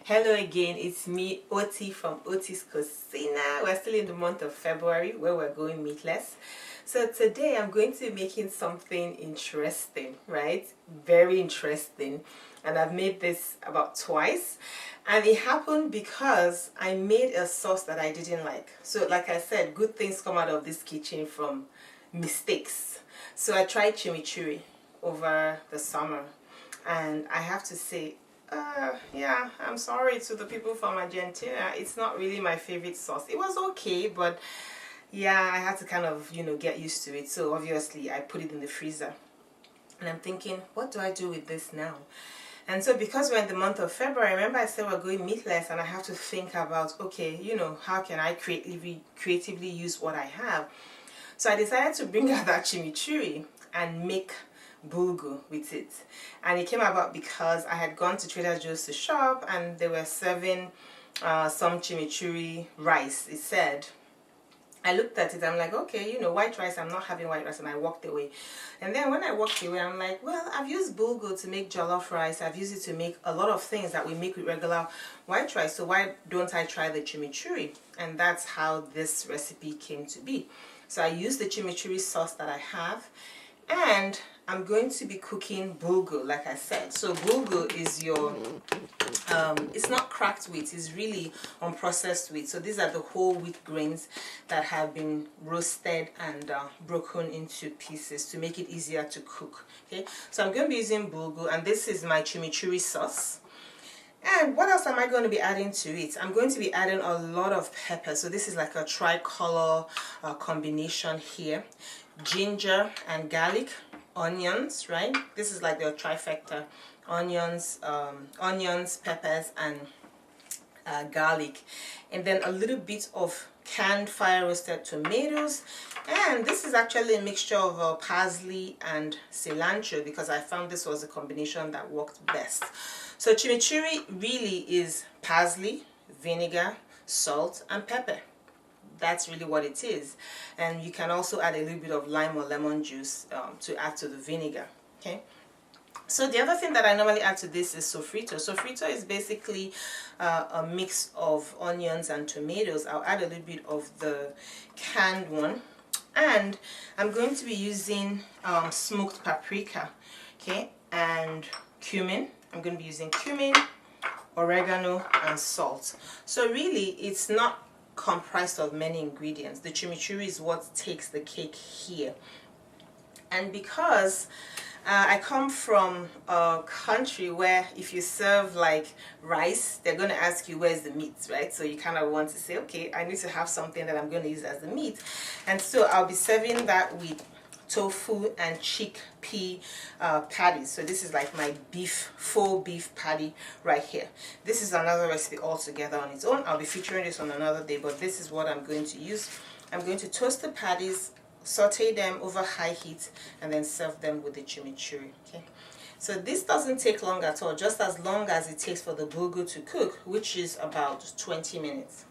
Hello again, it's me, Oti from Oti's Cucina. We're still in the month of February where we're going meatless. So today I'm going to be making something interesting, right? Very interesting. And I've made this about twice. And it happened because I made a sauce that I didn't like. So like I said, good things come out of this kitchen from mistakes. So I tried chimichurri over the summer. And I have to say, yeah, I'm sorry to the people from Argentina. It's not really my favorite sauce. It was okay, but yeah, I had to kind of, get used to it. So obviously I put it in the freezer. And I'm thinking, what do I do with this now? And so because we're in the month of February, remember I said we're going meatless and I have to think about, okay, how can I creatively use what I have? So I decided to bring out that chimichurri and make bulgur with it. And it came about because I had gone to Trader Joe's to shop and they were serving some chimichurri rice, it said. I looked at it, I'm like, okay, white rice, I'm not having white rice, and I walked away. And then when I walked away, I'm like, well, I've used bulgur to make jollof rice, I've used it to make a lot of things that we make with regular white rice, so why don't I try the chimichurri? And that's how this recipe came to be. So I used the chimichurri sauce that I have, and I'm going to be cooking bulgur, like I said. So bulgur is your it's not cracked wheat, it's really unprocessed wheat. So these are the whole wheat grains that have been roasted and broken into pieces to make it easier to cook. Okay, so I'm going to be using bulgur, and this is my chimichurri sauce. And what else am I going to be adding to it? I'm going to be adding a lot of pepper. So this is like a tricolor combination here. Ginger and garlic, onions, right? This is like the trifecta. Onions, peppers, and garlic. And then a little bit of canned fire roasted tomatoes. And this is actually a mixture of parsley and cilantro because I found this was a combination that worked best. So chimichurri really is parsley, vinegar, salt, and pepper. That's really what it is. And you can also add a little bit of lime or lemon juice to add to the vinegar. Okay. So the other thing that I normally add to this is sofrito. Sofrito is basically a mix of onions and tomatoes. I'll add a little bit of the canned one. And I'm going to be using smoked paprika, okay, and cumin. I'm going to be using cumin, oregano, and salt. So really, it's not comprised of many ingredients. The chimichurri is what takes the cake here. And because I come from a country where if you serve like rice, they're going to ask you where's the meat, right? So you kind of want to say, okay, I need to have something that I'm going to use as the meat. And so I'll be serving that with tofu and chickpea patties. So this is like my full beef patty right here. This is another recipe altogether on its own. I'll be featuring this on another day, but this is what I'm going to use. I'm going to toast the patties, saute them over high heat, and then serve them with the chimichurri. Okay, so this doesn't take long at all, just as long as it takes for the bulgur to cook, which is about 20 minutes.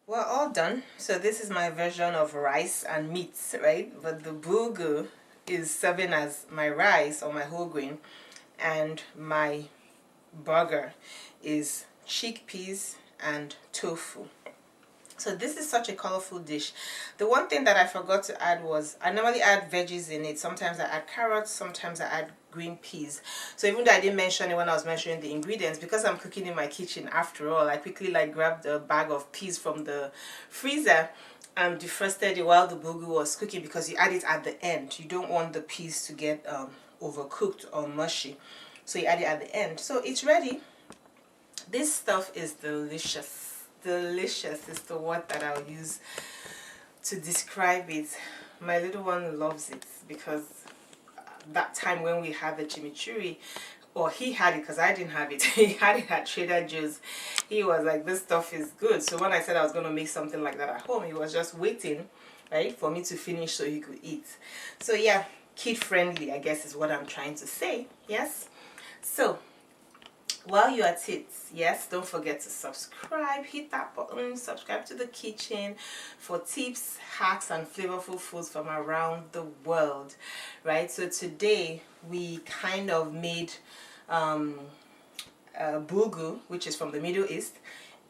We're all done. So this is my version of rice and meats, right? But the bulgur is serving as my rice or my whole grain, and my burger is chickpeas and tofu. So this is such a colorful dish. The one thing that I forgot to add was I normally add veggies in it. Sometimes I add carrots, sometimes I add green peas. So even though I didn't mention it when I was mentioning the ingredients, because I'm cooking in my kitchen after all, I quickly grabbed a bag of peas from the freezer and defrosted it while the bulgur was cooking, because you add it at the end. You don't want the peas to get overcooked or mushy, so you add it at the end. So it's ready. This stuff is delicious. Delicious is the word that I'll use to describe it. My little one loves it because that time when we had the chimichurri, or he had it because I didn't have it, he had it at Trader Joe's. He was like, this stuff is good. So when I said I was going to make something like that at home, he was just waiting, right, for me to finish so he could eat. So yeah, kid friendly, I guess, is what I'm trying to say. Yes. So while you're at it, yes, don't forget to subscribe, hit that button, subscribe to the kitchen for tips, hacks, and flavorful foods from around the world, right? So today we kind of made bulgur, which is from the Middle East,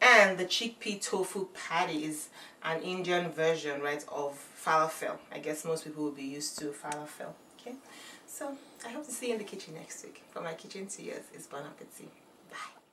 and the chickpea tofu patty is an Indian version, right, of falafel. I guess most people will be used to falafel. Okay, so I hope to see you in the kitchen next week. From my kitchen to yours, it's bon appetit. Bye.